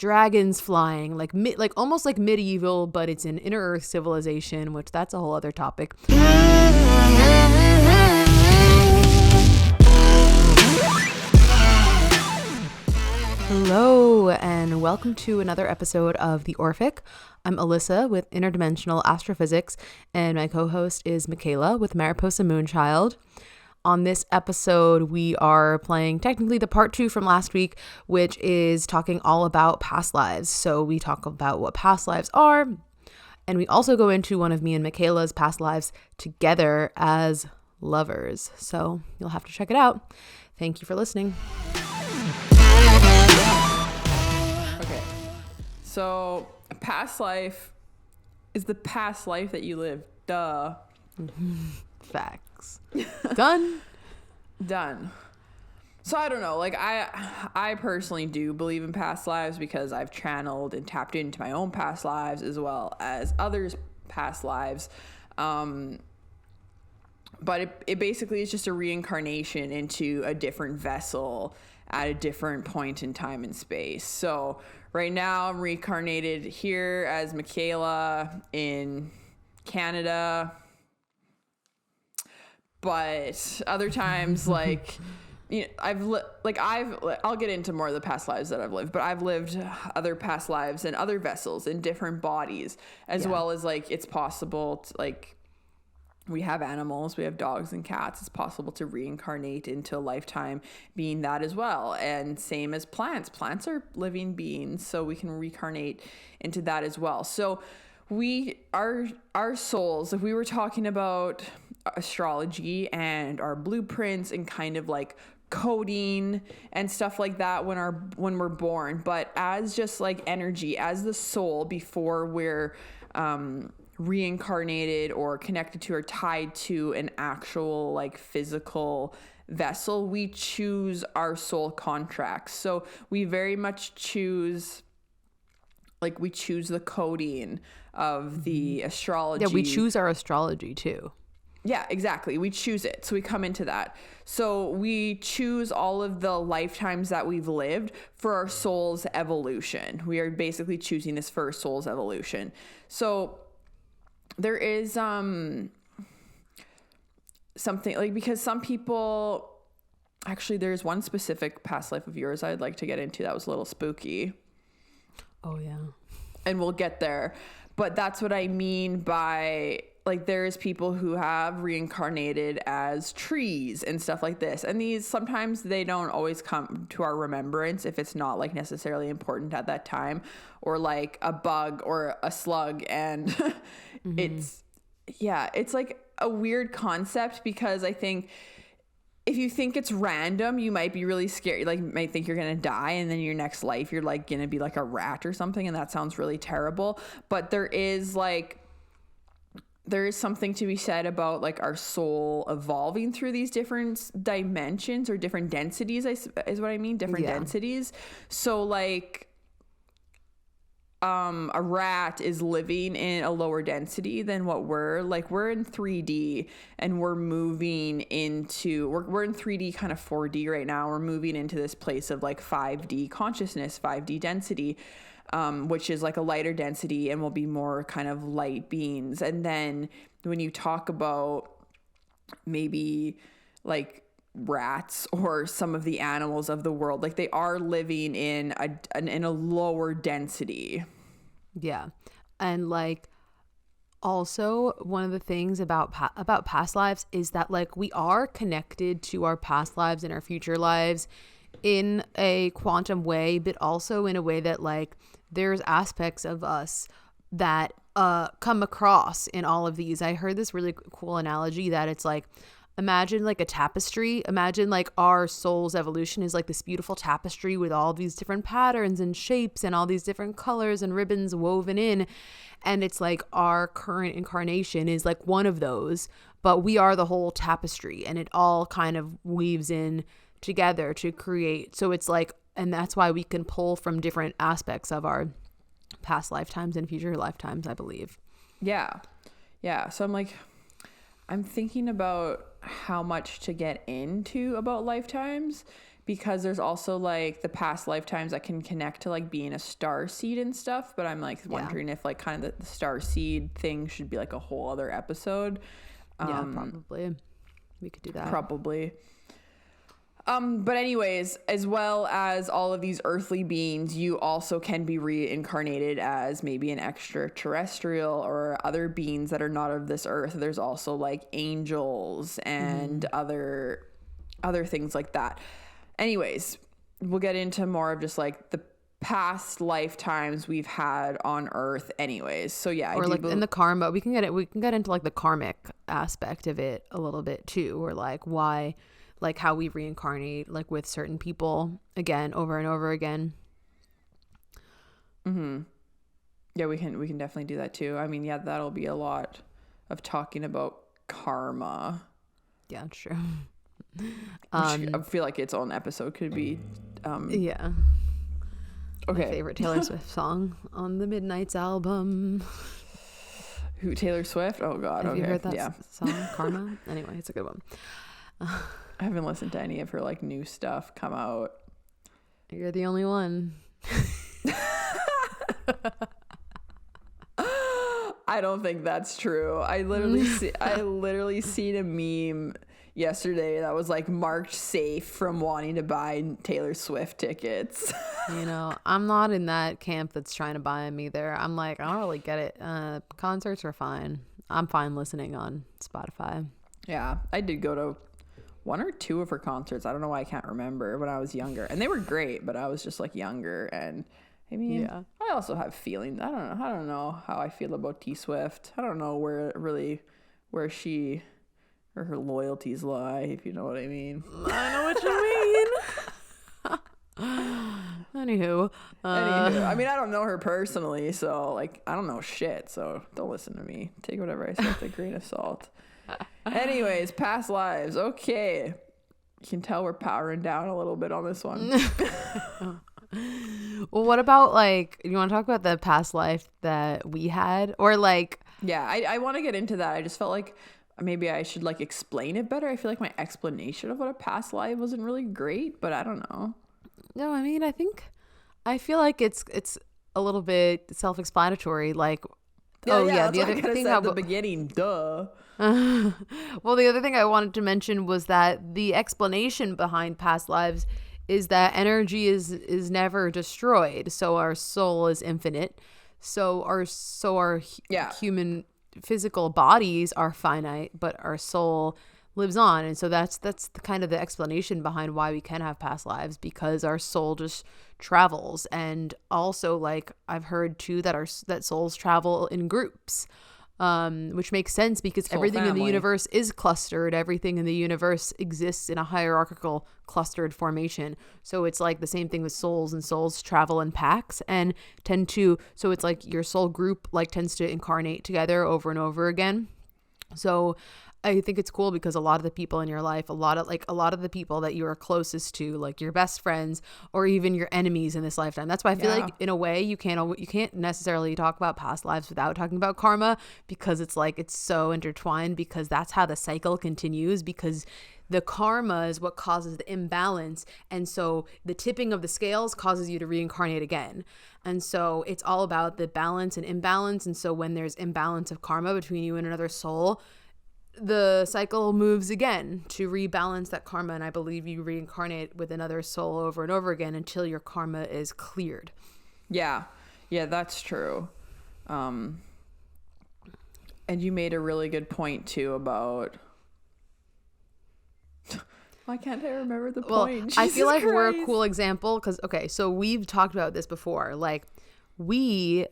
dragons flying, like almost like medieval, but it's an inner earth civilization, which that's a whole other topic. Hello, and welcome to another episode of The Orphic. I'm Alyssa with Interdimensional Astrophysics, and my co-host is Michaela with Mariposa Moonchild. On this episode, we are playing technically the part 2 from last week, which is talking all about past lives. So we talk about what past lives are, and we also go into one of me and Michaela's past lives together as lovers. So you'll have to check it out. Thank you for listening. Okay, so a past life is the past life that you lived. Duh. Facts. Done. So I don't know, like I personally do believe in past lives because I've channeled and tapped into my own past lives as well as others' past lives. But it basically is just a reincarnation into a different vessel at a different point in time and space. So right now I'm reincarnated here as Michaela in Canada. But other times, like, you know, I'll get into more of the past lives that I've lived, but I've lived other past lives in other vessels in different bodies, as well as, like, it's possible to, like, we have animals, we have dogs and cats. It's possible to reincarnate into a lifetime being that as well. And same as plants. Plants are living beings, so we can reincarnate into that as well. So our souls, if we were talking about astrology and our blueprints and kind of like coding and stuff like that when we're born, but as just like energy, as the soul before we're reincarnated or connected to or tied to an actual like physical vessel, we choose our soul contracts. So we very much choose the coding of the astrology. Yeah, we choose our astrology too. Yeah, exactly. We choose it. So we come into that. So we choose all of the lifetimes that we've lived for our soul's evolution. We are basically choosing this for our soul's evolution. So there is something like, because some people, actually there's one specific past life of yours I'd like to get into that was a little spooky. Oh yeah. And we'll get there. But that's what I mean by, like, there's people who have reincarnated as trees and stuff like this. And these, sometimes they don't always come to our remembrance if it's not, like, necessarily important at that time. Or, like, a bug or a slug. And it's like a weird concept because I think if you think it's random, you might be really scared. Like, you might think you're going to die, and then your next life, you're like going to be like a rat or something. And that sounds really terrible. But there is something to be said about like our soul evolving through these different dimensions or different densities is what I mean. Different densities. So like, a rat is living in a lower density than what we're in 3D and we're moving into, we're in 3D kind of 4D right now. We're moving into this place of like 5D consciousness, 5D density, which is like a lighter density and will be more kind of light beings. And then when you talk about maybe like rats or some of the animals of the world, like they are living in a lower density. Yeah. And like also one of the things about past lives is that like we are connected to our past lives and our future lives in a quantum way, but also in a way that like there's aspects of us that come across in all of these. I heard this really cool analogy that it's like, imagine like a tapestry. Imagine like our soul's evolution is like this beautiful tapestry with all these different patterns and shapes and all these different colors and ribbons woven in. And it's like our current incarnation is like one of those, but we are the whole tapestry and it all kind of weaves in together to create. So it's like, and that's why we can pull from different aspects of our past lifetimes and future lifetimes, I believe. Yeah. So I'm thinking about how much to get into about lifetimes because there's also like the past lifetimes that can connect to like being a star seed and stuff. But I'm like wondering if like kind of the star seed thing should be like a whole other episode. Yeah, probably. We could do that. Probably. But anyways, as well as all of these earthly beings, you also can be reincarnated as maybe an extraterrestrial or other beings that are not of this earth. There's also like angels and other things like that. Anyways, we'll get into more of just like the past lifetimes we've had on earth anyways. So yeah, or like in the karma, we can get into like the karmic aspect of it a little bit too, or like why, like how we reincarnate like with certain people again over and over again. Yeah, we can definitely do that too. I mean, yeah, that'll be a lot of talking about karma. Yeah, true. I feel like its own episode could be yeah. Okay. My favorite Taylor Swift song on the Midnight's album. Who, Taylor Swift? Oh God. Have okay. you heard that yeah. song, Karma? Anyway, it's a good one. I haven't listened to any of her like new stuff come out. You're the only one. I don't think that's true. I literally seen a meme yesterday that was like marked safe from wanting to buy Taylor Swift tickets. You know, I'm not in that camp that's trying to buy them either. I'm like, I don't really get it. Concerts are fine. I'm fine listening on Spotify. Yeah, I did go to one or two of her concerts. I don't know why I can't remember when I was younger. And they were great, but I was just like younger. And I mean, Yeah. I also have feelings. I don't know how I feel about T Swift. I don't know where she or her loyalties lie, if you know what I mean. I know what you mean. Anywho, I mean, I don't know her personally, so like I don't know shit. So don't listen to me. Take whatever I say with a grain of salt. Anyways, past lives. Okay, you can tell we're powering down a little bit on this one. Well, what about like, you want to talk about the past life that we had, or like? Yeah, I want to get into that. I just felt like maybe I should like explain it better. I feel like my explanation of what a past life wasn't really great, but I don't know. No, I mean, I feel like it's a little bit self-explanatory. Like, The other thing at the about beginning, duh. well, the other thing I wanted to mention was that the explanation behind past lives is that energy is never destroyed, so our soul is infinite. So our human physical bodies are finite, but our soul lives on, and so that's the kind of the explanation behind why we can have past lives, because our soul just travels. And also, like, I've heard too that souls travel in groups, which makes sense because everything in the universe is clustered. Everything in the universe exists in a hierarchical clustered formation. So it's like the same thing with souls, and souls travel in packs and so it's like your soul group like tends to incarnate together over and over again. So I think it's cool because a lot of the people in your life, a lot of the people that you are closest to, like your best friends or even your enemies in this lifetime. That's why I feel like in a way you can't necessarily talk about past lives without talking about karma, because it's like it's so intertwined, because that's how the cycle continues, because the karma is what causes the imbalance. And so the tipping of the scales causes you to reincarnate again. And so it's all about the balance and imbalance. And so when there's imbalance of karma between you and another soul, the cycle moves again to rebalance that karma. And I believe you reincarnate with another soul over and over again until your karma is cleared. Yeah, that's true. And you made a really good point too about... Why can't I remember the point? I feel like Christ. we're a cool example because, okay, so we've talked about this before. Like, we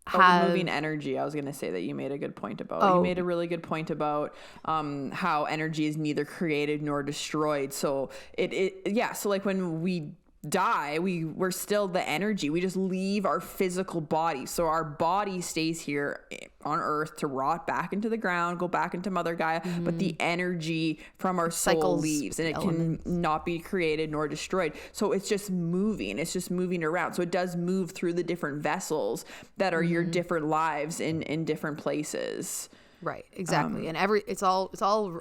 have... moving energy. I was going to say that you made a good point about. You made a really good point about how energy is neither created nor destroyed. So so like when we die, we're still the energy. We just leave our physical body. So our body stays here on earth to rot back into the ground, go back into Mother Gaia, but the energy from our soul leaves, and it can not be created nor destroyed. So it's just moving. It's just moving around. So it does move through the different vessels that are your different lives in different places. Right, exactly. And it's all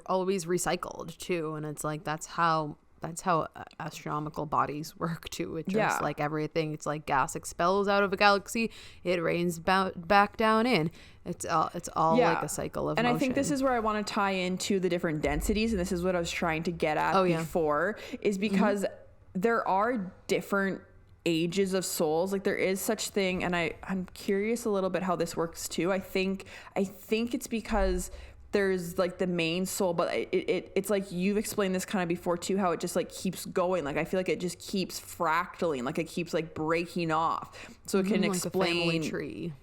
always recycled too, and it's like that's how that's how astronomical bodies work too. It just Yeah. like everything, it's like gas expels out of a galaxy, it rains back down in. It's all Yeah. like a cycle of And motion. I think this is where I want to tie into the different densities, and this is what I was trying to get at before, is because there are different ages of souls. Like there is such thing, and I'm curious a little bit how this works too. I think it's because there's like the main soul, but it's like you've explained this kind of before too, how it just like keeps going. Like I feel like it just keeps fractaling, like it keeps like breaking off, so it can like explain a family tree.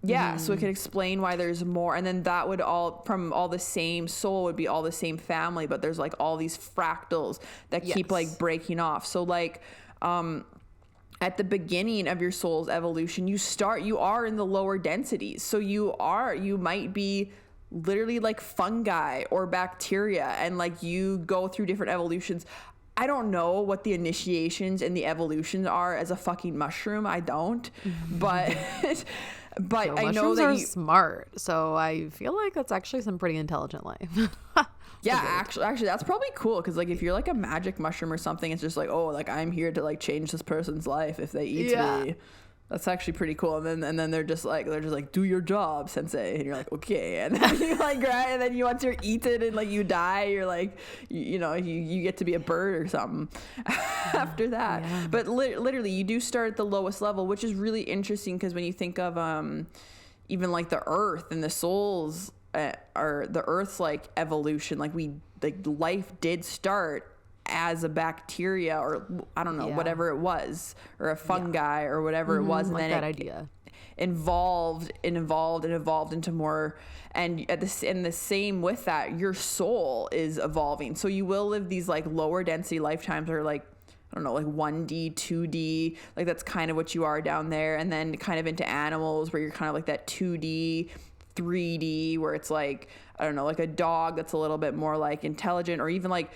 Yeah, so it can explain why there's more, and then that would all from all the same soul would be all the same family, but there's like all these fractals that keep like breaking off. So like at the beginning of your soul's evolution, you are in the lower densities. So you might be literally like fungi or bacteria, and like you go through different evolutions. I don't know what the initiations and the evolutions are as a fucking mushroom. I don't, but but So I know mushrooms that are smart, so I feel like that's actually some pretty intelligent life. yeah, actually that's probably cool, because like if you're like a magic mushroom or something, it's just like, oh, like I'm here to like change this person's life if they eat me. That's actually pretty cool. And then they're just like do your job, sensei, and you're like, okay. And then you like and then once you're eaten and like you die, you're like you get to be a bird or something after that. Yeah. But literally you do start at the lowest level, which is really interesting, because when you think of even like the earth and the souls or the earth's like evolution, like life did start as a bacteria, or I don't know, whatever it was, or a fungi or whatever it was, and like then that idea evolved into more. And in the same with that, your soul is evolving, so you will live these like lower density lifetimes, or like I don't know, like 1D, 2D, like that's kind of what you are down there, and then kind of into animals where you're kind of like that 2D, 3D, where it's like I don't know, like a dog that's a little bit more like intelligent, or even like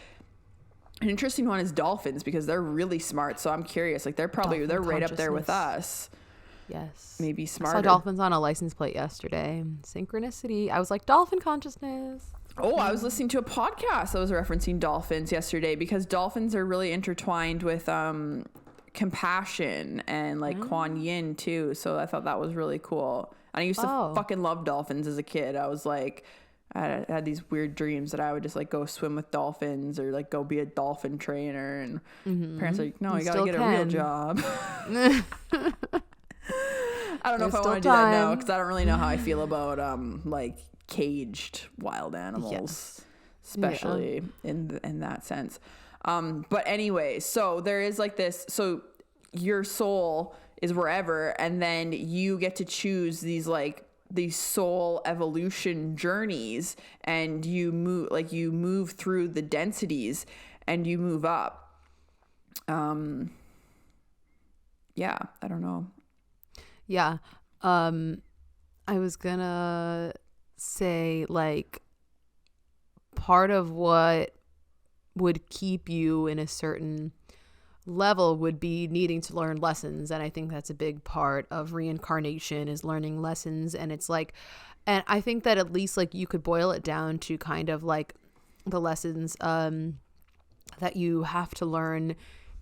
an interesting one is dolphins, because they're really smart. So I'm curious, like they're right up there with us. Yes. Maybe smarter. I saw dolphins on a license plate yesterday. Synchronicity. I was like, dolphin consciousness. Oh, I was listening to a podcast that was referencing dolphins yesterday, because dolphins are really intertwined with compassion and like Kuan Yin too. So I thought that was really cool. And I used to fucking love dolphins as a kid. I was like, I had these weird dreams that I would just like go swim with dolphins, or like go be a dolphin trainer, and parents are like, no, you gotta get a real job. I don't know if I want to do that now, because I don't really know how I feel about like caged wild animals, especially in that sense. But anyway, so there is like this, so your soul is wherever, and then you get to choose these soul evolution journeys, and you move through the densities and you move up. I don't know. Yeah. I was gonna say, like, part of what would keep you in a certain level would be needing to learn lessons, and I think that's a big part of reincarnation, is learning lessons. And it's like, and I think that at least like you could boil it down to kind of like the lessons that you have to learn,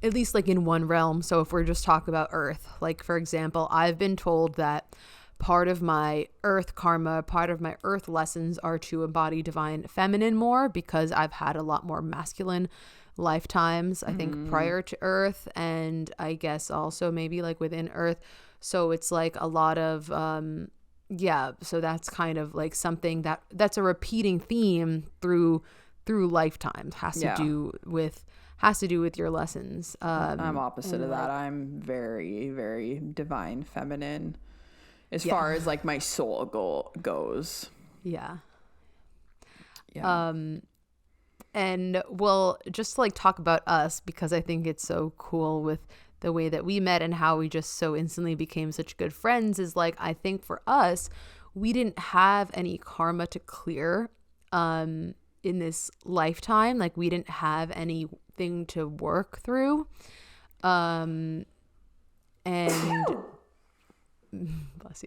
at least like in one realm. So if we're just talking about Earth, like for example, I've been told that part of my Earth karma, part of my Earth lessons are to embody divine feminine more, because I've had a lot more masculine lifetimes, I think, prior to Earth, and I guess also maybe like within Earth. So it's like a lot of so that's kind of like something that's a repeating theme through lifetimes, has to do with your lessons. I'm opposite of that. I'm very, very divine feminine as far as like my soul goes. Yeah. And we'll just like talk about us, because I think it's so cool with the way that we met and how we just so instantly became such good friends. Is like, I think for us, we didn't have any karma to clear in this lifetime. Like we didn't have anything to work through. And bless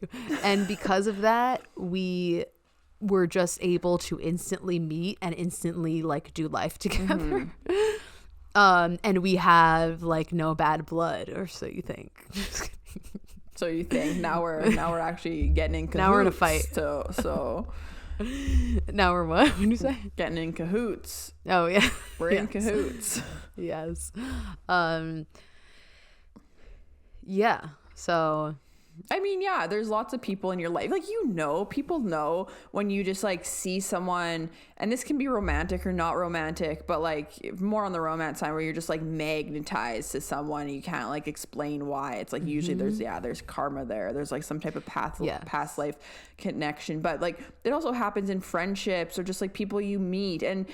you. And because of that, we were just able to instantly meet and instantly like do life together. And we have like no bad blood, or so you think. So you think now we're actually getting in cahoots. Now we're in a fight. So Now we're what? What did you say? getting in cahoots. Oh yeah. We're in cahoots. Yes. Yeah. So I mean, yeah, there's lots of people in your life. Like, people know when you just like see someone, and this can be romantic or not romantic, but like more on the romance side where you're just like magnetized to someone and you can't like explain why. It's like usually there's karma there. There's like some type of past life connection. But like it also happens in friendships or just like people you meet. And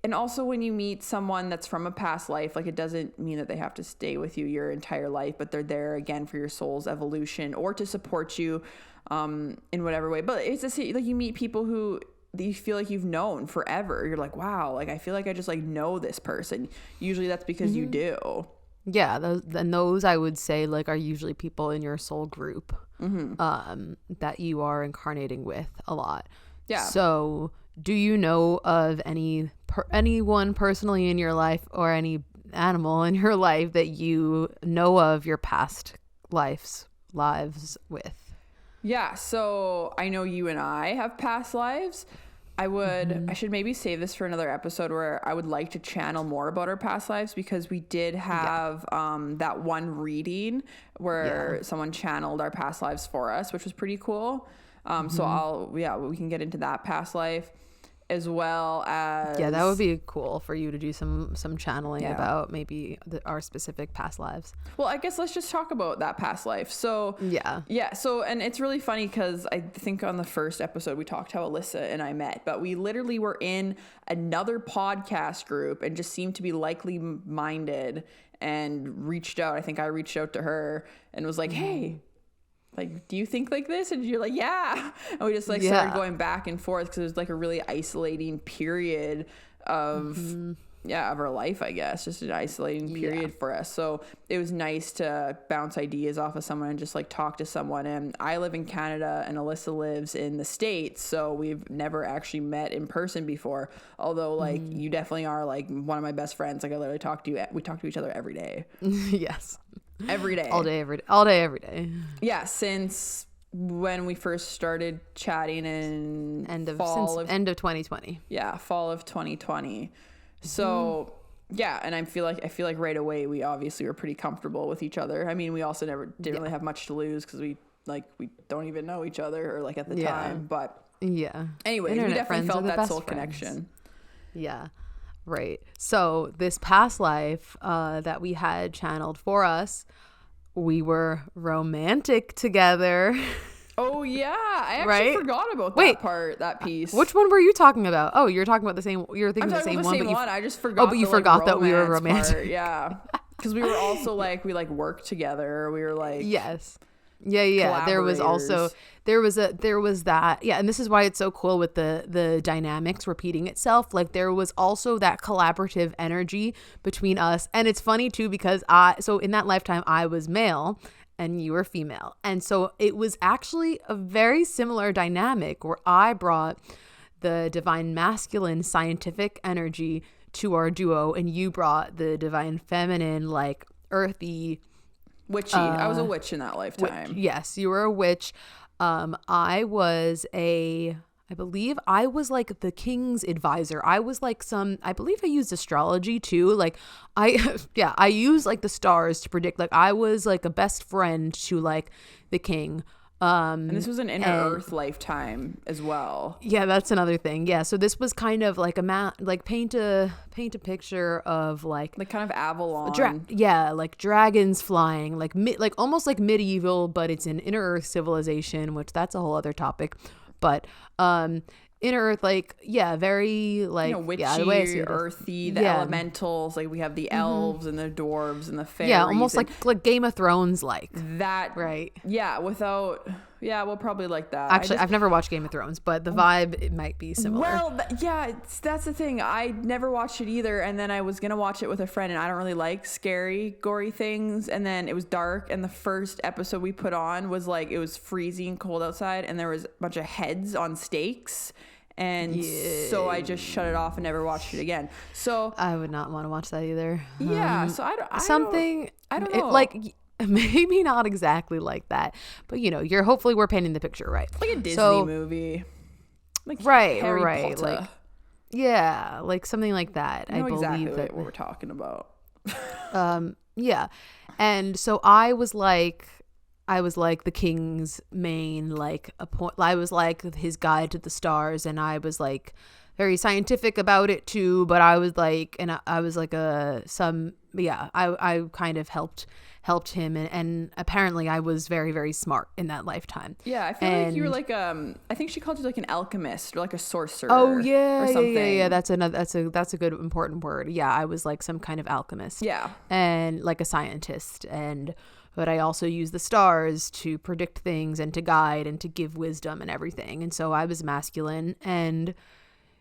and also when you meet someone that's from a past life, like it doesn't mean that they have to stay with you your entire life, but they're there again for your soul's evolution or to support you in whatever way. But it's just like you meet people who you feel like you've known forever. You're like, wow, like I feel like I just like know this person. Usually that's because you do. yeah, those I would say like are usually people in your soul group that you are incarnating with a lot. Yeah. So do you know of anyone personally in your life or any animal in your life that you know of your past lives with? Yeah, so I know you and I have past lives. I should maybe save this for another episode where I would like to channel more about our past lives, because we did have that one reading where someone channeled our past lives for us, which was pretty cool. So we can get into that past life, as well as that would be cool for you to do some channeling about maybe our specific past lives. Well, I guess let's just talk about that past life. So so, and it's really funny because I think on the first episode we talked how Alyssa and I met, but we literally were in another podcast group and just seemed to be likely minded and reached out. I think I reached out to her and was like, hey, like, do you think like this? And you're like, yeah. And we just like started going back and forth because it was like a really isolating period of of our life, I guess, just an isolating period for us. So it was nice to bounce ideas off of someone and just like talk to someone. And I live in Canada and Alyssa lives in the States, so we've never actually met in person before. Although like you definitely are like one of my best friends. Like I literally talk to you. We talk to each other every day. Yes. Every day. All day, every day. Yeah, since when we first started chatting in end of 2020. Yeah, fall of 2020. So and I feel like right away we obviously were pretty comfortable with each other. I mean, we also didn't really have much to lose because we don't even know each other or like at the time. But anyways, we definitely felt that soul connection. Yeah. Right. So this past life that we had channeled for us, we were romantic together. Oh yeah, I actually forgot about that piece. Which one were you talking about? Oh, you're talking about the same. You're thinking the same one, but I just forgot. Oh, but you forgot that we were romantic. Part. Yeah, because we were also like we like worked together. We were like Yeah. There was that. Yeah. And this is why it's so cool with the dynamics repeating itself. Like there was also that collaborative energy between us. And it's funny too, because so in that lifetime I was male and you were female. And so it was actually a very similar dynamic where I brought the divine masculine scientific energy to our duo and you brought the divine feminine, like earthy, witchy. I was a witch in that lifetime. Yes, you were a witch. I believe I was like the king's advisor. I was like I believe I used astrology too. Like I use like the stars to predict. Like I was like a best friend to like the king. And this was an inner earth lifetime as well. Yeah, that's another thing. Yeah, so this was kind of like paint a picture of like kind of Avalon. Like dragons flying, like almost like medieval, but it's an inner earth civilization, which that's a whole other topic. But inner earth, very like witchy, the way I see earthy, the elementals. Like we have the elves and the dwarves and the fairies. Yeah, almost like Game of Thrones, like that. Right. Yeah, we'll probably like that. Actually, I've never watched Game of Thrones, but the vibe it might be similar. Well, that's the thing. I never watched it either, and then I was gonna watch it with a friend, and I don't really like scary, gory things. And then it was dark, and the first episode we put on was like it was freezing cold outside, and there was a bunch of heads on stakes. And so I just shut it off and never watched it again. So I would not want to watch that either. yeah, so I don't know. Like maybe not exactly like that, but you know, we're painting the picture right. Like a Disney movie. Like Right, Harry right. Potter. Like yeah, like something like that. I know I believe exactly that what we're talking about. yeah. And so I was like the king's main like I was like his guide to the stars, and I was like very scientific about it too, but I was like, and I was like I kind of helped him, and apparently I was very, very smart in that lifetime. Yeah, I feel like you were like I think she called you like an alchemist or like a sorcerer. Oh yeah, or something. yeah. That's a good important word. Yeah, I was like some kind of alchemist. Yeah, and like a scientist, but I also use the stars to predict things and to guide and to give wisdom and everything. And so I was masculine, and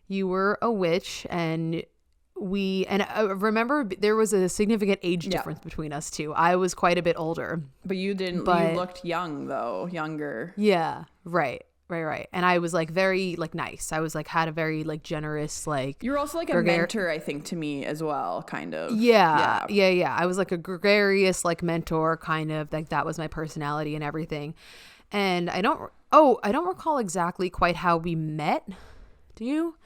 you were a witch, and I remember there was a significant age difference between us too. I was quite a bit older. But you didn't, you looked young though, younger. Yeah, right. And I was like very like nice. I was like had a very like generous like. You were also like a mentor, I think, to me as well, kind of. Yeah. I was like a gregarious like mentor, kind of like that was my personality and everything. And I don't recall exactly quite how we met. Do you?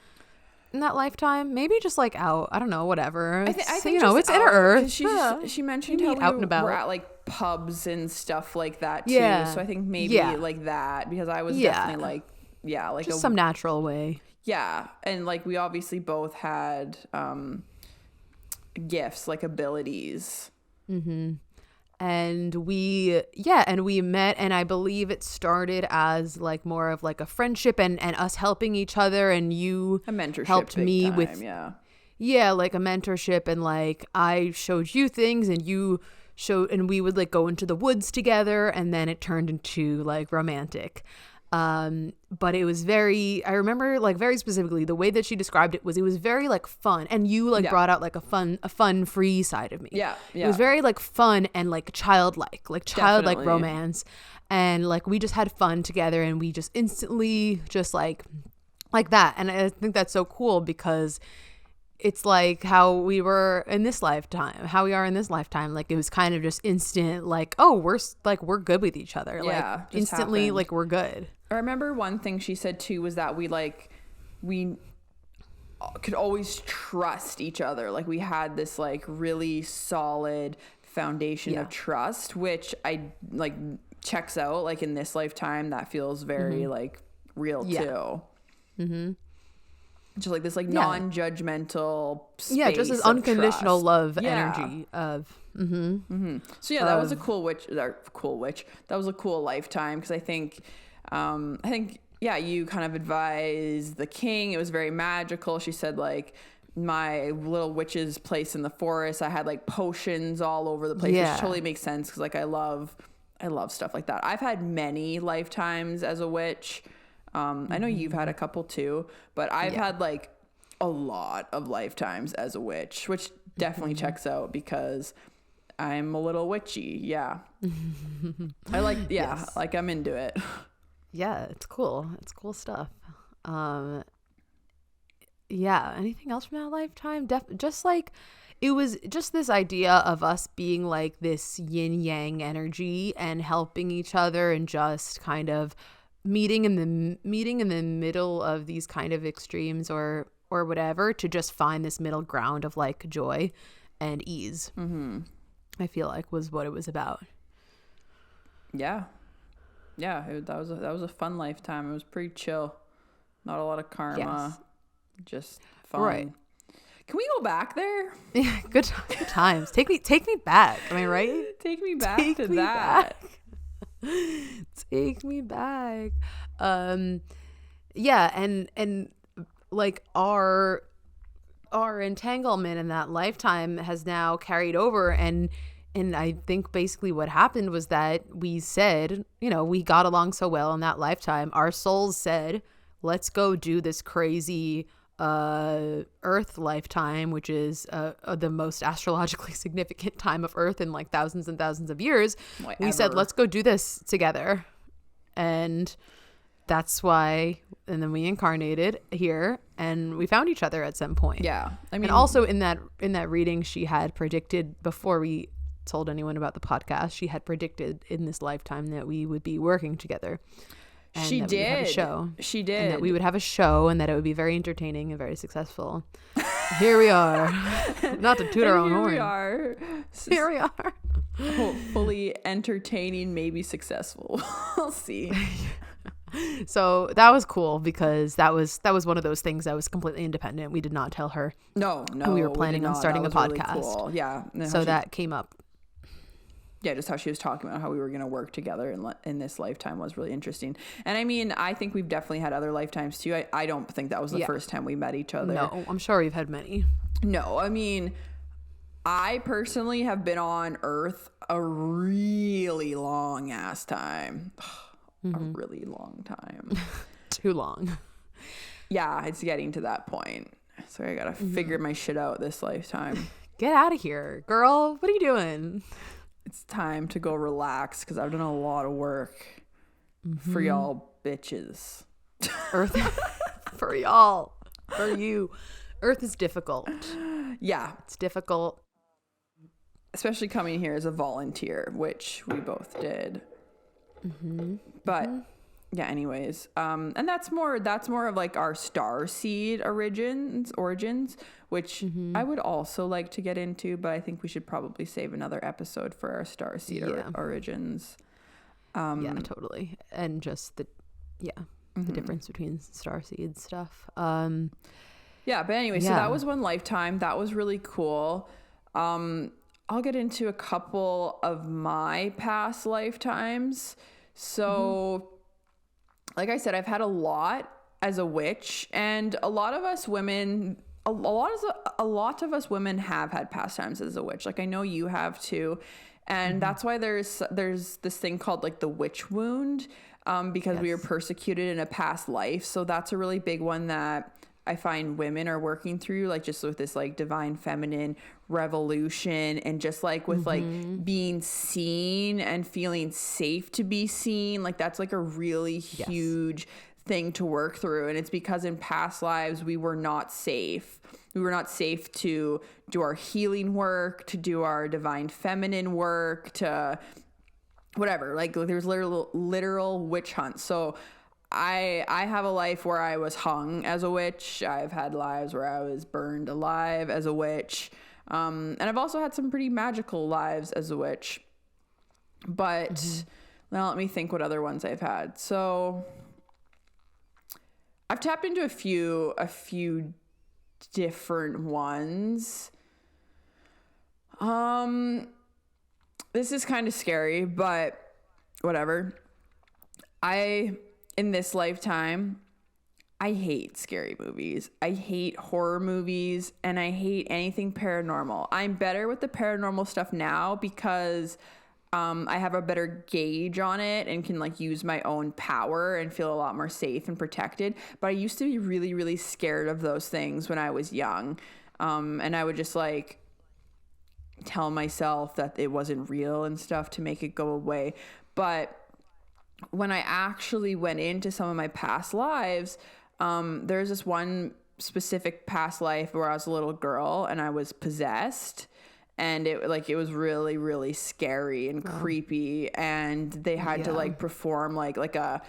In that lifetime, maybe just like out, I don't know, whatever. I think it's inner earth. She mentioned how out and about. We're at like pubs and stuff like that too. Yeah. So I think maybe like that, because I was definitely like just some natural way. Yeah, and like we obviously both had gifts, like abilities. Mm-hmm. And we met, and I believe it started as like more of like a friendship and us helping each other, and you a mentorship helped me time, with like a mentorship, and like I showed you things and you showed, and we would like go into the woods together, and then it turned into like romantic. But it was I remember like very specifically the way that she described it was very like fun, and you like brought out like a fun free side of me. Yeah. It was very like fun and like childlike Definitely. romance, and like we just had fun together, and we just instantly just like that. And I think that's so cool, because it's like how we were in this lifetime, how we are in this lifetime. Like it was kind of just instant, like, oh, we're good with each other. Yeah, like instantly happened. like we're good. I remember one thing she said too was that we could always trust each other. Like we had this like really solid foundation of trust, which I like checks out. Like in this lifetime, that feels very like real too. Mm-hmm. Just like this like non-judgmental space just this of trust. Love energy of So that was a cool witch. That was a cool lifetime, because I think you kind of advised the king. It was very magical. She said like my little witch's place in the forest, I had like potions all over the place, which totally makes sense, because like I love stuff like that. I've had many lifetimes as a witch. I know you've had a couple too, but I've had like a lot of lifetimes as a witch, which definitely checks out, because I'm a little witchy. Yeah. I like, like I'm into it. Yeah, it's cool. It's cool stuff. Anything else from that lifetime? Just like, it was just this idea of us being like this yin yang energy and helping each other, and just kind of meeting in the middle of these kind of extremes or whatever, to just find this middle ground of like joy and ease. I feel like was what it was about. That was a fun lifetime. It was pretty chill, not a lot of karma, just fun. Right. Can we go back there? Yeah, good times. Take me back. Am I right? Take me back to that. Take me back. And like our entanglement in that lifetime has now carried over, and I think basically what happened was that we said, we got along so well in that lifetime. Our souls said, let's go do this crazy Earth lifetime, which is the most astrologically significant time of Earth in like thousands and thousands of years. Whatever. We said, let's go do this together, and that's why, and then we incarnated here and we found each other at some point. Yeah. I mean, and also in that reading, she had predicted, before we told anyone about the podcast, she had predicted in this lifetime that we would be working together. And she that did. We would have a show. She did. And that we would have a show and that it would be very entertaining and very successful. Here we are. Not to toot our own horn. Here we are. Here we are. Hopefully entertaining, maybe successful. We'll see. So that was cool because that was one of those things that was completely independent. We did not tell her. No. We were planning on starting a podcast. Really cool. Yeah. So that came up. Yeah, just how she was talking about how we were going to work together in this lifetime was really interesting. And I mean, I think we've definitely had other lifetimes too. I don't think that was the first time we met each other. No, I'm sure we've had many. No, I mean, I personally have been on Earth a really long ass time. A really long time. Too long. Yeah, it's getting to that point. So I got to figure my shit out this lifetime. Get out of here, girl. What are you doing? It's time to go relax because I've done a lot of work for y'all bitches. Earth for y'all. For you. Earth is difficult. Yeah. It's difficult. Especially coming here as a volunteer, which we both did. But yeah, anyways. And that's more of like our star seed origins, which I would also like to get into, but I think we should probably save another episode for our star seed origins. Yeah, totally. And just the difference between star seed stuff. Yeah, but anyway, so that was one lifetime. That was really cool. I'll get into a couple of my past lifetimes. So, like I said, I've had a lot as a witch, and a lot of us women have had pastimes as a witch. Like I know you have too, and that's why there's this thing called like the witch wound, because we were persecuted in a past life. So that's a really big one that I find women are working through, like just with this like divine feminine revolution, and just like with like being seen and feeling safe to be seen. Like that's like a really huge thing to work through. And it's because in past lives we were not safe. We were not safe to do our healing work, to do our divine feminine work, to whatever. Like there's literal witch hunts. So I have a life where I was hung as a witch. I've had lives where I was burned alive as a witch. And I've also had some pretty magical lives as a witch. But now let me think what other ones I've had. So I've tapped into a few different ones. This is kind of scary, but whatever. In this lifetime, I hate scary movies. I hate horror movies, and I hate anything paranormal. I'm better with the paranormal stuff now because I have a better gauge on it and can like use my own power and feel a lot more safe and protected. But I used to be really, really scared of those things when I was young. And I would just like tell myself that it wasn't real and stuff to make it go away. But when I actually went into some of my past lives, there's this one specific past life where I was a little girl and I was possessed, and it was really, really scary and creepy. And they had to like perform like a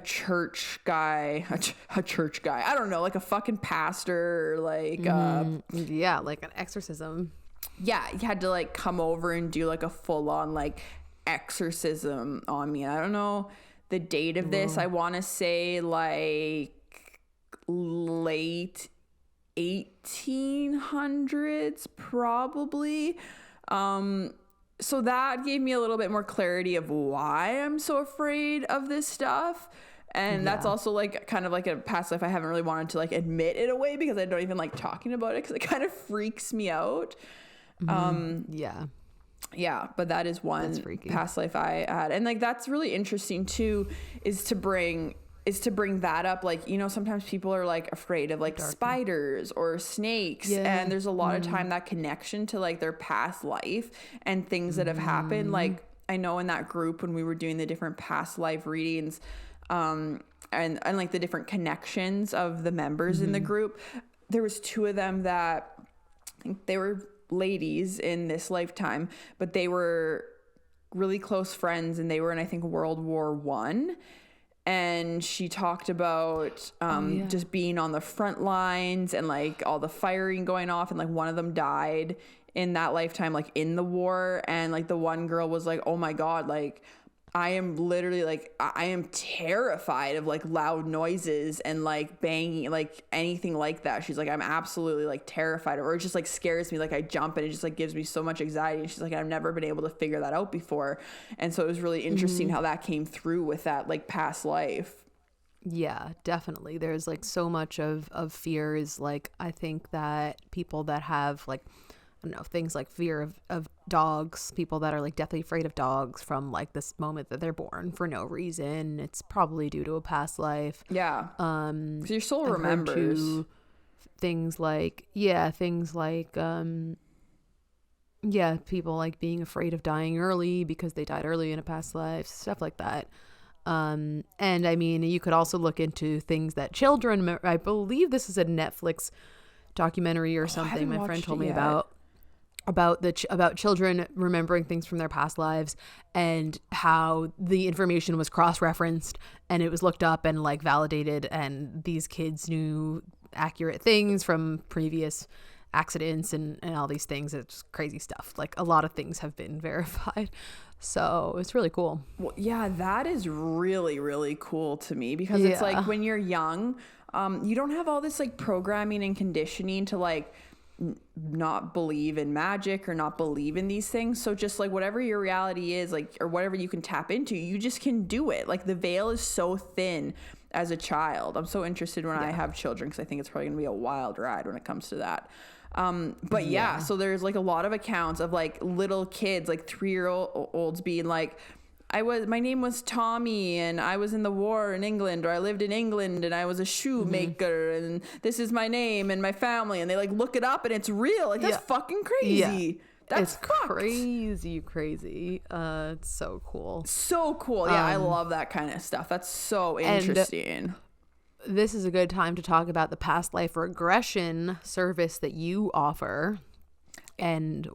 church guy, a church guy. I don't know, like a fucking pastor, or like like an exorcism. Yeah, he had to like come over and do like a full on like exorcism on me. I don't know the date of this. I want to say like late 1800s probably. So that gave me a little bit more clarity of why I'm so afraid of this stuff. And that's also like kind of like a past life I haven't really wanted to like admit in a way, because I don't even like talking about it because it kind of freaks me out. Yeah, but that is one past life I had. And like that's really interesting too, is to bring that up. Like, you know, sometimes people are like afraid of like spiders or snakes, and there's a lot of time that connection to like their past life and things that have happened. Like I know in that group when we were doing the different past life readings, and like the different connections of the members in the group. There was 2 of them that I think they were ladies in this lifetime, but they were really close friends, and they were in, I think, World War One. And she talked about just being on the front lines and like all the firing going off, and like one of them died in that lifetime, like in the war. And like the one girl was like, oh my God, like I am literally like, I am terrified of like loud noises and like banging, like anything like that. She's like, I'm absolutely like terrified, or it just like scares me. Like I jump and it just like gives me so much anxiety. And she's like, I've never been able to figure that out before. And so it was really interesting how that came through with that like past life. Yeah, definitely. There's like so much of fear is like, I think that people that have like, I don't know, things like fear of dogs, people that are like deathly afraid of dogs from like this moment that they're born for no reason. It's probably due to a past life. Yeah. 'Cause your soul I've heard remembers. too things like, people like being afraid of dying early because they died early in a past life, stuff like that. And I mean, you could also look into things that children, I believe this is a Netflix documentary or something my friend told me about children remembering things from their past lives, and how the information was cross-referenced and it was looked up and like validated, and these kids knew accurate things from previous accidents and all these things. It's crazy stuff. Like a lot of things have been verified. So it's really cool. Well, yeah, that is really, really cool to me, because it's like when you're young, you don't have all this like programming and conditioning to like not believe in magic or not believe in these things. So just like whatever your reality is, like, or whatever you can tap into, you just can do it. Like the veil is so thin as a child. I'm so interested when I have children, because I think it's probably gonna be a wild ride when it comes to that. But yeah, so there's like a lot of accounts of like little kids, like 3-year-olds being like, my name was Tommy and I was in the war in England, or I lived in England and I was a shoemaker and this is my name and my family. And they like look it up and it's real. Like that's fucking crazy. Yeah. That's crazy. It's so cool. So cool. Yeah. I love that kind of stuff. That's so interesting. This is a good time to talk about the past life regression service that you offer and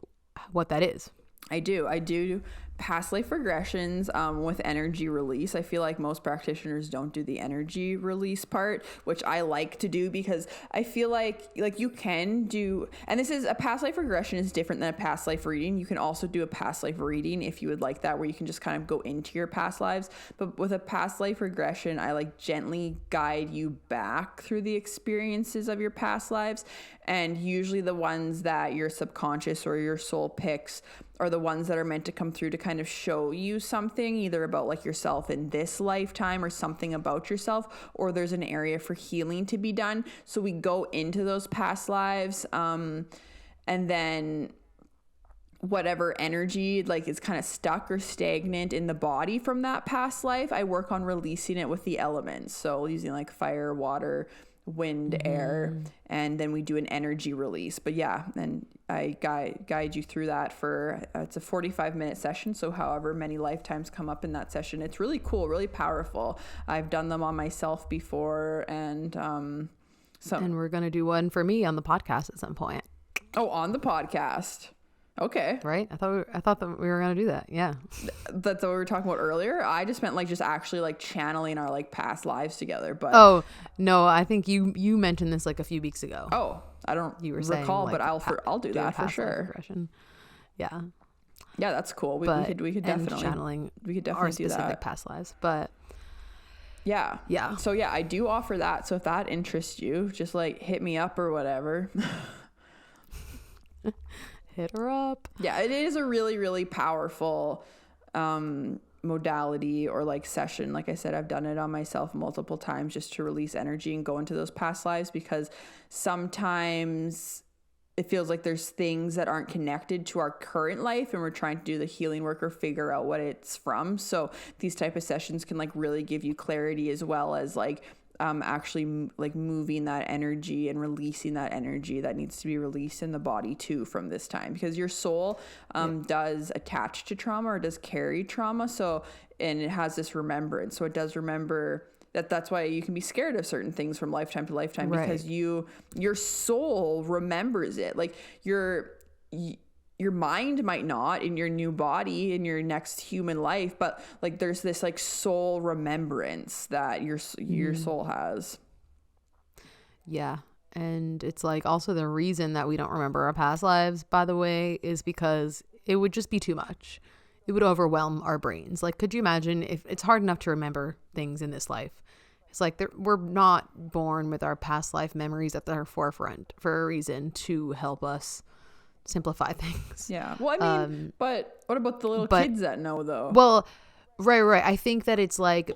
what that is. I do past life regressions with energy release. I feel like most practitioners don't do the energy release part, which I like to do, because I feel like you can do, and this is a past life regression is different than a past life reading. You can also do a past life reading if you would like that, where you can just kind of go into your past lives. But with a past life regression, I like gently guide you back through the experiences of your past lives. And usually the ones that your subconscious or your soul picks are the ones that are meant to come through to kind of show you something, either about like yourself in this lifetime or something about yourself, or there's an area for healing to be done. So we go into those past lives, and then whatever energy like is kind of stuck or stagnant in the body from that past life, I work on releasing it with the elements. So using like fire, water, wind, air, and then we do an energy release. But yeah, and I guide you through that for it's a 45-minute session, so however many lifetimes come up in that session. It's really cool, really powerful. I've done them on myself before, and and we're gonna do one for me on the podcast at some point. Oh, on the podcast. Okay. Right? I thought that we were going to do that. Yeah. That's what we were talking about earlier. I just meant like just actually like channeling our like past lives together. But oh, no, I think you mentioned this like a few weeks ago. Oh, I don't recall, but I'll do that for sure. Yeah. Yeah, that's cool. We could definitely channeling we could definitely our do specific that. past lives, but yeah. So yeah, I do offer that. So if that interests you, just like hit me up or whatever. Hit her up. Yeah, it is a really, really powerful modality or like session. Like I said, I've done it on myself multiple times just to release energy and go into those past lives, because sometimes it feels like there's things that aren't connected to our current life and we're trying to do the healing work or figure out what it's from. So these type of sessions can like really give you clarity, as well as like actually like moving that energy and releasing that energy that needs to be released in the body too from this time, because your soul does attach to trauma or does carry trauma. So, and it has this remembrance. So it does remember that's why you can be scared of certain things from lifetime to lifetime, because your soul remembers it. Like your mind might not in your new body in your next human life, but like there's this like soul remembrance that your soul has. Yeah. And it's like also the reason that we don't remember our past lives, by the way, is because it would just be too much. It would overwhelm our brains. Like, could you imagine if it's hard enough to remember things in this life? It's like we're not born with our past life memories at the forefront for a reason to help us simplify things. Yeah. Well, I mean, but what about the little kids that know though? Well, right. I think that it's like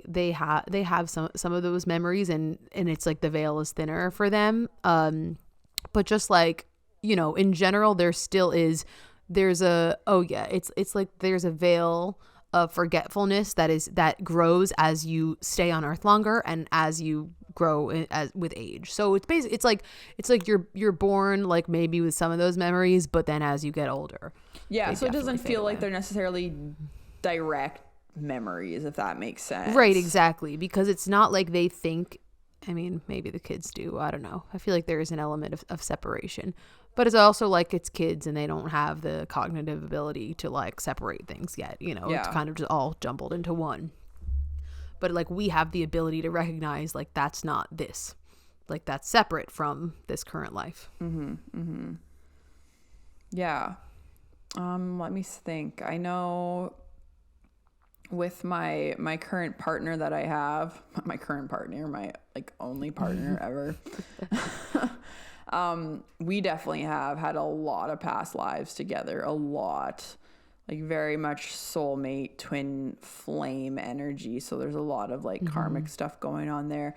they have some of those memories, and it's like the veil is thinner for them. But just like, you know, in general, there still is, it's like there's a veil of forgetfulness that grows as you stay on Earth longer and as you grow with age. So it's basically it's like you're born like maybe with some of those memories, but then as you get older, so it doesn't feel like they're necessarily direct memories, if that makes sense. Right, exactly, because it's not like they think. I mean, maybe the kids do, I don't know. I feel like there is an element of separation, but it's also like it's kids and they don't have the cognitive ability to like separate things yet, you know. It's kind of just all jumbled into one. But like we have the ability to recognize like that's not this, like that's separate from this current life. Yeah. Let me think. I know with my current partner that I have, my like only partner ever, we definitely have had a lot of past lives together, a lot, like very much soulmate, twin flame energy. So there's a lot of like karmic stuff going on there.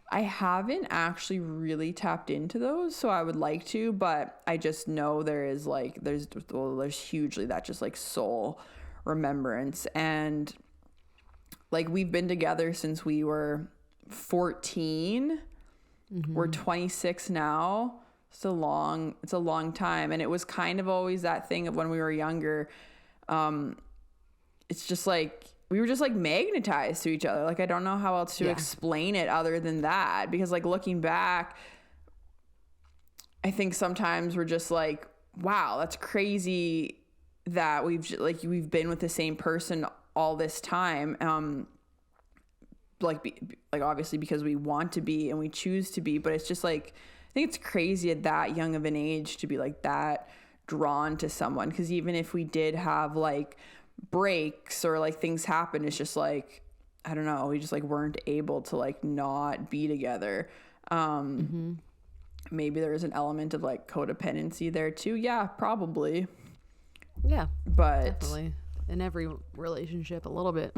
I haven't actually really tapped into those, so I would like to, but I just know there's hugely that just like soul remembrance. And like we've been together since we were 14. We're 26 now. It's a long time. And it was kind of always that thing of when we were younger. It's just like we were just like magnetized to each other. Like I don't know how else to explain it other than that, because like looking back, I think sometimes we're just like, wow, that's crazy that we've been with the same person all this time. Like obviously because we want to be and we choose to be, but it's just like, I think it's crazy at that young of an age to be like that drawn to someone. Because even if we did have like breaks or like things happen, it's just like, I don't know, we just like weren't able to like not be together. Maybe there is an element of like codependency there too. Yeah, probably. Yeah, but definitely in every relationship a little bit.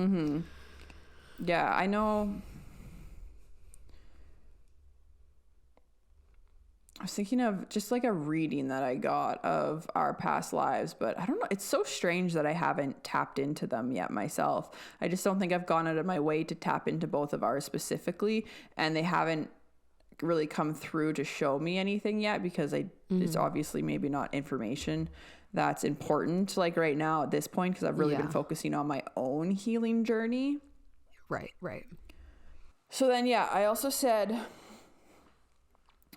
Yeah, I know. I was thinking of just like a reading that I got of our past lives, but I don't know. It's so strange that I haven't tapped into them yet myself. I just don't think I've gone out of my way to tap into both of ours specifically, and they haven't really come through to show me anything yet, because it's obviously maybe not information that's important like right now at this point, because I've really been focusing on my own healing journey. Right. So then, I also said,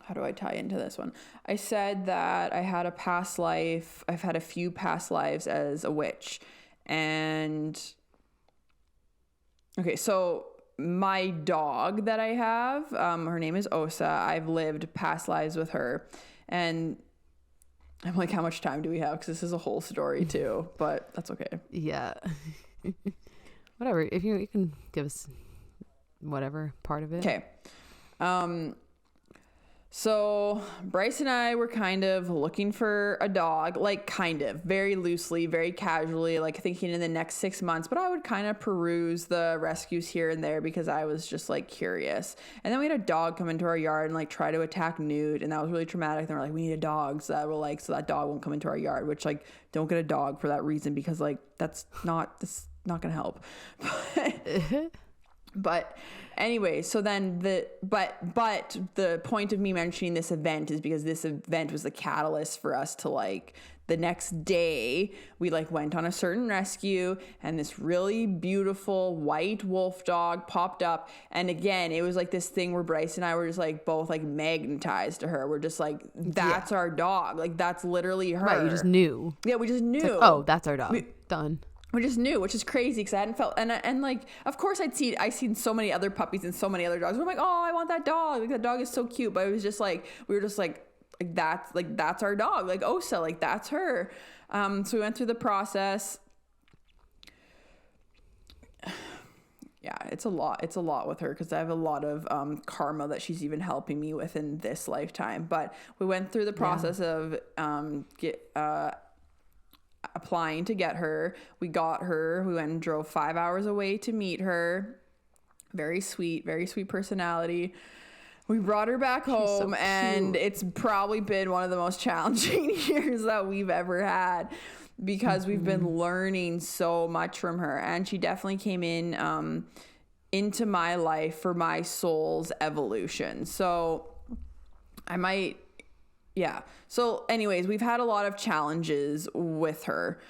how do I tie into this one? I said that I had a past life. I've had a few past lives as a witch. And okay, so my dog that I have, her name is Osa. I've lived past lives with her. And I'm like, how much time do we have? Because this is a whole story too, but that's okay. Yeah. Whatever. If you can give us whatever part of it. Okay. So Bryce and I were kind of looking for a dog, like kind of very loosely, very casually, like thinking in the next 6 months, but I would kind of peruse the rescues here and there because I was just like curious. And then we had a dog come into our yard and like try to attack Newt, and that was really traumatic. And we're like, we need a dog so that dog won't come into our yard, which like don't get a dog for that reason, because like that's not gonna help. But Anyway, so then but the point of me mentioning this event is because this event was the catalyst for us to like the next day we like went on a certain rescue, and this really beautiful white wolf dog popped up. And again, it was like this thing where Bryce and I were just like both like magnetized to her. We're just like, that's our dog. Like that's literally her. Right, you just knew. Yeah, we just knew. Like, oh, that's our dog. Done. We just knew, which is crazy because I hadn't felt, and like, of course I seen so many other puppies and so many other dogs. I'm like, oh, I want that dog. Like that dog is so cute. But it was just like, we were just like that's our dog. Like Osa, like that's her. So we went through the process. Yeah, it's a lot with her because I have a lot of karma that she's even helping me with in this lifetime. But we went through the process of applying to get her. We got her. We went and drove 5 hours away to meet her. Very sweet personality. We brought her back home, so and it's probably been one of the most challenging years that we've ever had because we've been learning so much from her. And she definitely came in into my life for my soul's evolution. So So anyways, we've had a lot of challenges with her.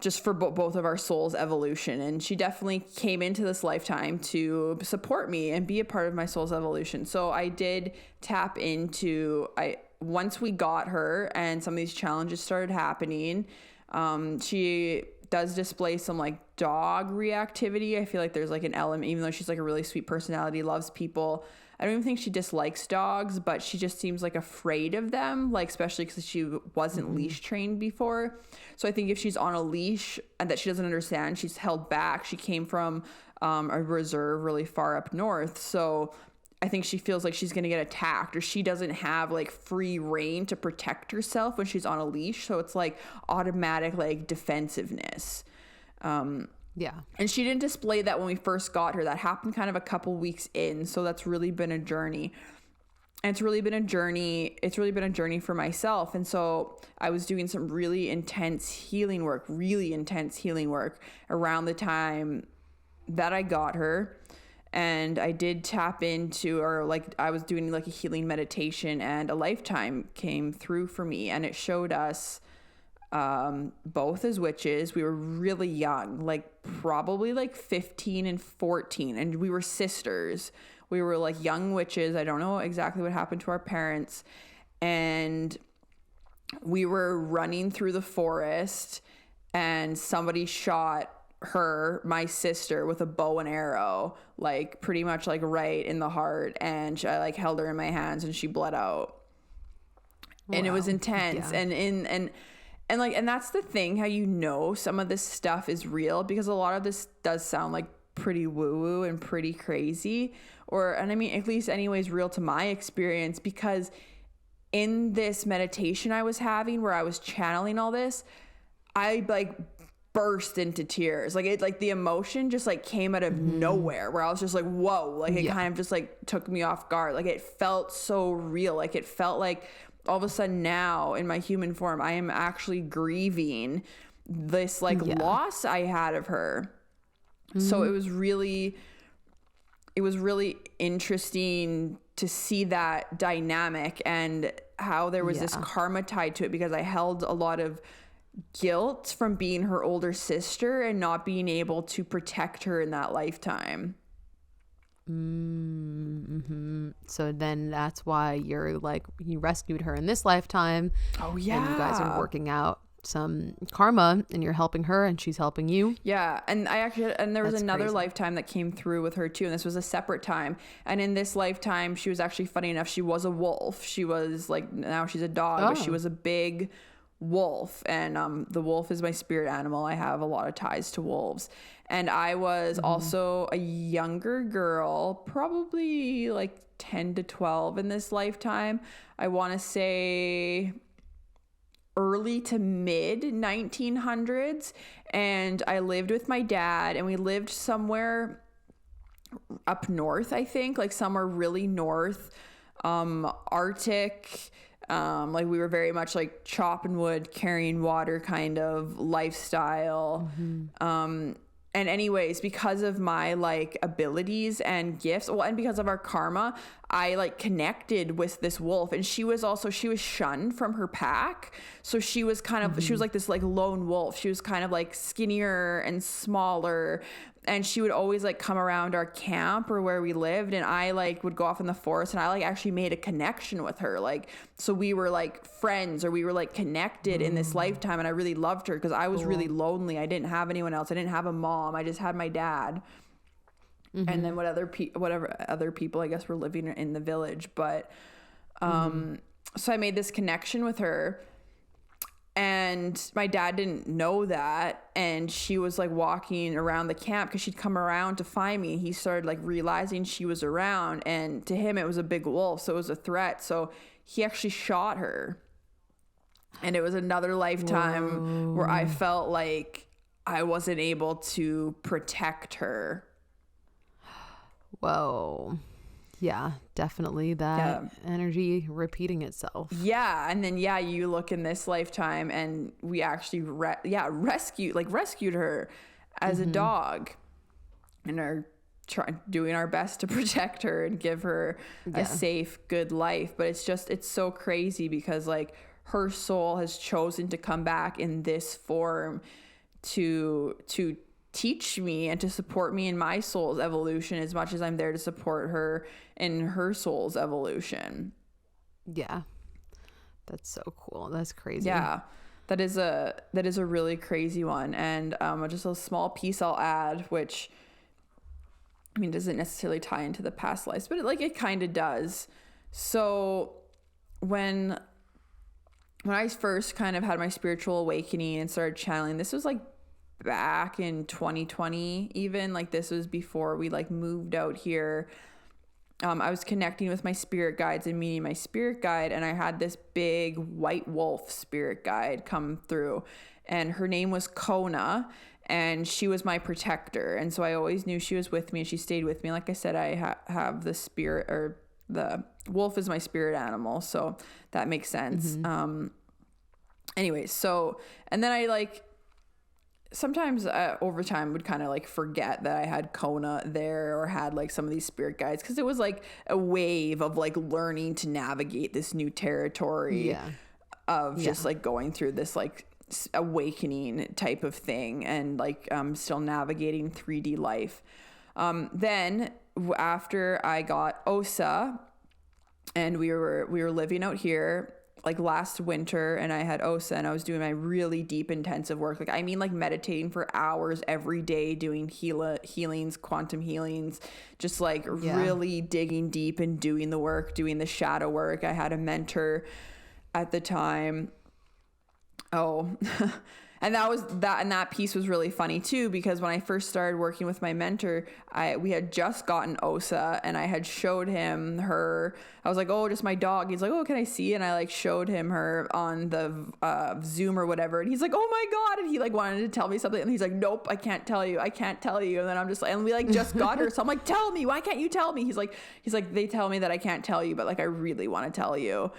Just for both of our souls' evolution. And she definitely came into this lifetime to support me and be a part of my soul's evolution. So I did tap into, once we got her and some of these challenges started happening, she does display some like dog reactivity. I feel like there's like an element, even though she's like a really sweet personality, loves people. I don't even think she dislikes dogs, but she just seems like afraid of them, like especially because she wasn't leash trained before. So I think if she's on a leash and that she doesn't understand, she's held back. She came from a reserve really far up north. So I think she feels like she's going to get attacked, or she doesn't have like free reign to protect herself when she's on a leash. So it's like automatic like defensiveness. Yeah. And she didn't display that when we first got her. That happened kind of a couple weeks in. So that's really been a journey. And it's really been a journey for myself. And so I was doing some really intense healing work around the time that I got her. And I did tap into, or like I was doing like a healing meditation, and a lifetime came through for me, and it showed us both as witches. We were really young, like probably like 15 and 14, and we were sisters. We were like young witches. I don't know exactly what happened to our parents. And we were running through the forest, and somebody shot her, my sister, with a bow and arrow, like pretty much like right in the heart. And I like held her in my hands, and she bled out. Wow. And it was intense. Yeah. And that's the thing, how you know some of this stuff is real, because a lot of this does sound like pretty woo-woo and pretty crazy, and I mean, at least anyways, real to my experience, because in this meditation I was having where I was channeling all this, I like burst into tears. Like it, like the emotion just like came out of nowhere, where I was just like, whoa, like it kind of just like took me off guard. Like it felt so real. Like it felt like all of a sudden now in my human form, I am actually grieving this like loss I had of her. So it was really interesting to see that dynamic and how there was this karma tied to it, because I held a lot of guilt from being her older sister and not being able to protect her in that lifetime. So then that's why you're like, you rescued her in this lifetime. Oh yeah. And you guys are working out some karma, and you're helping her and she's helping you. Yeah. And there was another lifetime that came through with her too, and this was a separate time. And in this lifetime, she was actually, funny enough, she was a wolf. She was like, now she's a dog, but she was a big wolf. And the wolf is my spirit animal. I have a lot of ties to wolves. And I was also a younger girl, probably like 10 to 12 in this lifetime. I want to say early to mid 1900s. And I lived with my dad, and we lived somewhere up north, I think, like somewhere really north, Arctic. Like we were very much like chopping wood, carrying water kind of lifestyle. and anyways, because of my like abilities and gifts, well, and because of our karma, I like connected with this wolf, and she was shunned from her pack. So she was kind of, she was like this like lone wolf. She was kind of like skinnier and smaller, and she would always like come around our camp or where we lived, and I like would go off in the forest, and I like actually made a connection with her. Like, so we were like friends, or we were like connected in this lifetime, and I really loved her because I was really lonely. I didn't have anyone else. I didn't have a mom. I just had my dad. And then whatever other people I guess were living in the village. But so I made this connection with her. And my dad didn't know that, and she was like walking around the camp because she'd come around to find me. He started like realizing she was around, and to him it was a big wolf, so it was a threat. So he actually shot her, and it was another lifetime where I felt like I wasn't able to protect her. Whoa. Yeah, definitely that energy repeating itself. Yeah, and then you look in this lifetime, and we actually rescued her as a dog, and are doing our best to protect her and give her a safe, good life. But it's so crazy because like her soul has chosen to come back in this form to teach me and to support me in my soul's evolution as much as I'm there to support her in her soul's evolution. Yeah. That's so cool. That's crazy. Yeah. That is a really crazy one. And just a small piece I'll add, which I mean doesn't necessarily tie into the past lives, but it kind of does. So when I first kind of had my spiritual awakening and started channeling, this was like back in 2020, even like this was before we like moved out here. I was connecting with my spirit guides and meeting my spirit guide, and I had this big white wolf spirit guide come through, and her name was Kona, and she was my protector. And so I always knew she was with me, and she stayed with me. Like I said, I have the spirit, or the wolf is my spirit animal, so that makes sense. Anyways, so, and then I like sometimes over time would kind of like forget that I had Kona there, or had like some of these spirit guides, because it was like a wave of like learning to navigate this new territory of just like going through this like awakening type of thing, and like still navigating 3D life. Then after I got OSA, and we were living out here like last winter, and I had OSA, and I was doing my really deep intensive work. Like, I mean, like meditating for hours every day, doing healings, quantum healings, just like really digging deep and doing the work, doing the shadow work. I had a mentor at the time. And that piece was really funny too, because when I first started working with my mentor, we had just gotten OSA, and I had showed him her. I was like, oh, just my dog. He's like, oh, can I see? And I like showed him her on the Zoom or whatever. And he's like, oh my God. And he like wanted to tell me something. And he's like, nope, I can't tell you. And then I'm just like, and we like just got her. So I'm like, tell me, why can't you tell me? He's like, they tell me that I can't tell you, but like, I really want to tell you.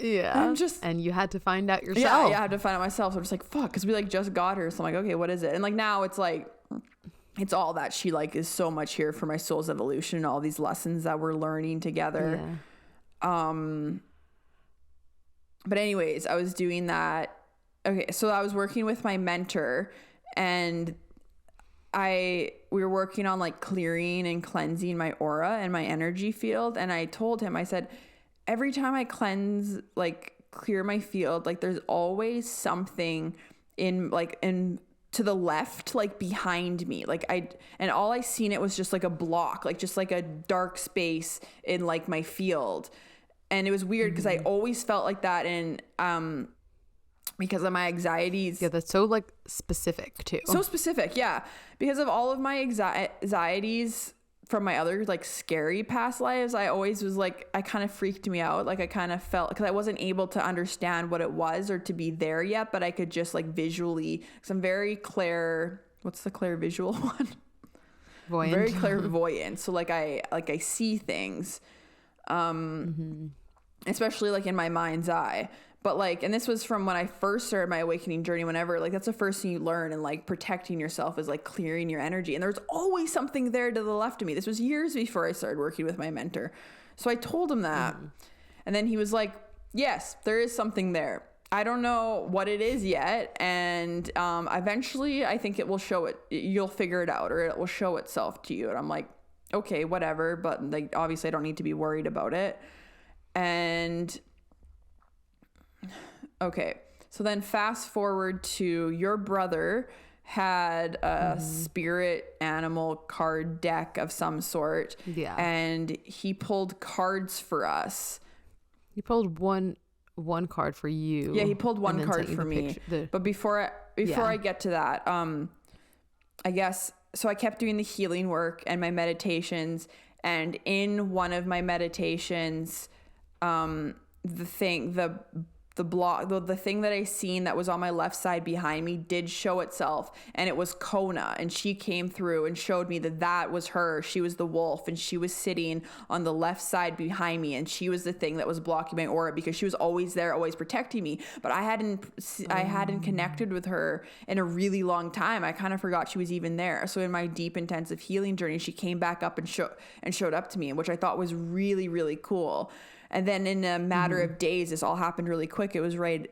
Yeah. And you had to find out yourself. Yeah, I had to find out myself. So I'm just like, fuck, because we like just got her. So I'm like, okay, what is it? And like now it's like, it's all that she like is so much here for my soul's evolution, and all these lessons that we're learning together. But anyways, I was doing that. Okay, so I was working with my mentor, and we were working on like clearing and cleansing my aura and my energy field. And I told him, I said, every time I cleanse, like clear my field, like there's always something in to the left, like behind me. And all I seen it was just like a block, like just like a dark space in like my field. And it was weird because I always felt like that. And, because of my anxieties. Yeah, that's so like specific too. So specific. Yeah. Because of all of my anxieties from my other like scary past lives, I always was like, I kind of freaked me out. Like I kind of felt, because I wasn't able to understand what it was or to be there yet, but I could just like visually, because I'm very what's the clairvisual one? Voyant. Very clairvoyant. So like I see things, especially like in my mind's eye. But like, and this was from when I first started my awakening journey, whenever, like, that's the first thing you learn, and like protecting yourself is like clearing your energy. And there's always something there to the left of me. This was years before I started working with my mentor. So I told him that. And then he was like, yes, there is something there. I don't know what it is yet. And eventually I think it will show it. You'll figure it out, or it will show itself to you. And I'm like, okay, whatever. But like, obviously I don't need to be worried about it. And okay, so then fast forward to your brother had a spirit animal card deck of some sort. Yeah. And he pulled cards for us. He pulled one card for you. Yeah, he pulled one card for me. But before I get to that, I guess, so I kept doing the healing work and my meditations. And in one of my meditations, the thing that I seen that was on my left side behind me did show itself, and it was Kona, and she came through and showed me that was her. She was the wolf, and she was sitting on the left side behind me, and she was the thing that was blocking my aura, because she was always there, always protecting me. But I hadn't connected with her in a really long time. I kind of forgot she was even there. So in my deep intensive healing journey, she came back up and showed up to me, which I thought was really, really cool. And then in a matter of days, this all happened really quick. It was right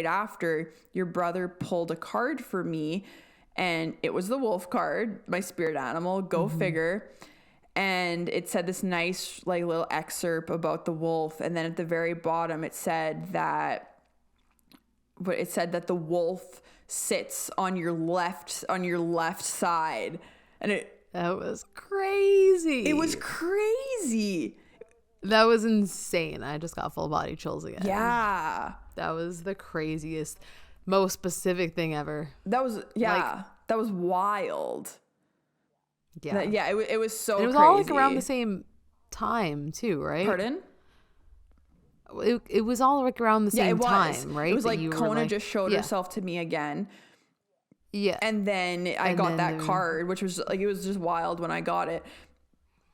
after your brother pulled a card for me, and it was the wolf card, my spirit animal, go figure. And it said this nice like little excerpt about the wolf. And then at the very bottom, it said that the wolf sits on your left side. And that was crazy. It was crazy. That was insane. I just got full body chills again. Yeah. That was the craziest, most specific thing ever. That was, that was wild. Yeah. It was so crazy. It was crazy. all like around the same time too, right? Pardon? It was all like around the same time, right? It was like Kona just showed herself to me again. Yeah. And then I got that card, which was like, it was just wild when I got it.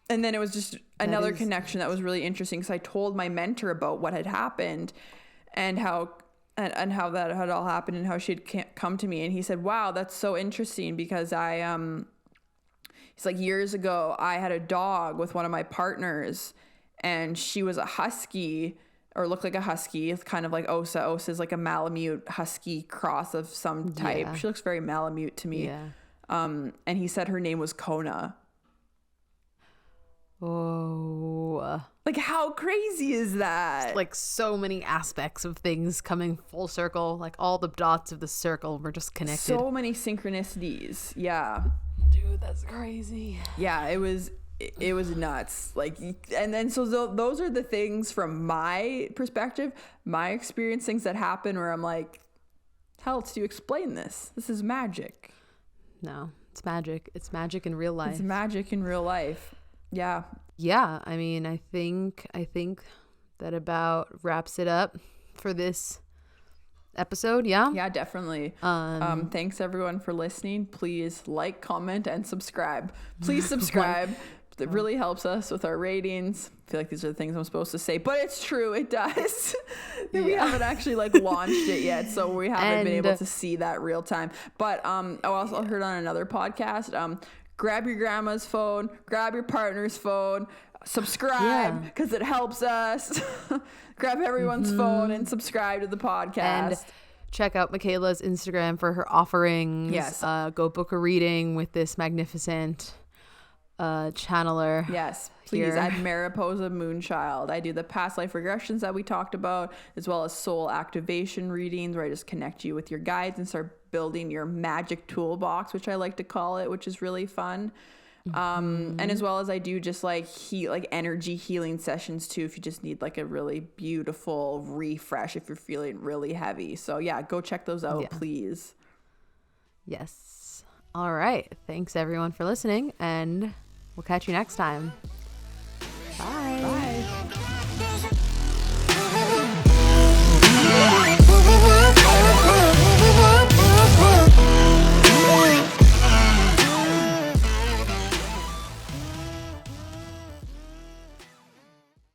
And then it was just another connection that was really interesting, because I told my mentor about what had happened and how that had all happened and how she'd come to me. And he said, wow, that's so interesting, because he's like, years ago, I had a dog with one of my partners, and she was a husky, or looked like a husky. It's kind of like Osa. Osa is like a Malamute husky cross of some type. Yeah. She looks very Malamute to me. Yeah. And he said her name was Kona. Oh, like how crazy is that? Like so many aspects of things coming full circle, like all the dots of the circle were just connected. So many synchronicities. Yeah, dude, that's crazy. Yeah, it was nuts. Like, and then so those are the things from my perspective, my experience, things that happen where I'm like, how else do you explain this? This is magic. No, it's magic. It's magic in real life. It's magic in real life. Yeah. Yeah. I mean, I think that about wraps it up for this episode. Yeah. Yeah, definitely. Thanks everyone for listening. Please like, comment, and subscribe. Please subscribe. It really helps us with our ratings. I feel like these are the things I'm supposed to say, but it's true. It does. We haven't actually like launched it yet, so we haven't been able to see that real time. But I also heard on another podcast, grab your grandma's phone, grab your partner's phone, subscribe, because it helps us. Grab everyone's phone and subscribe to the podcast. And check out Michaela's Instagram for her offerings. Yes. Go book a reading with this magnificent channeler. Yes, please. I'm Mariposa Moonchild. I do the past life regressions that we talked about, as well as soul activation readings, where I just connect you with your guides and start building your magic toolbox, which I like to call it, which is really fun. And as well as I do just like energy healing sessions too, if you just need like a really beautiful refresh, if you're feeling really heavy. So yeah, go check those out, please. Yes. All right. Thanks everyone for listening, and we'll catch you next time. Bye.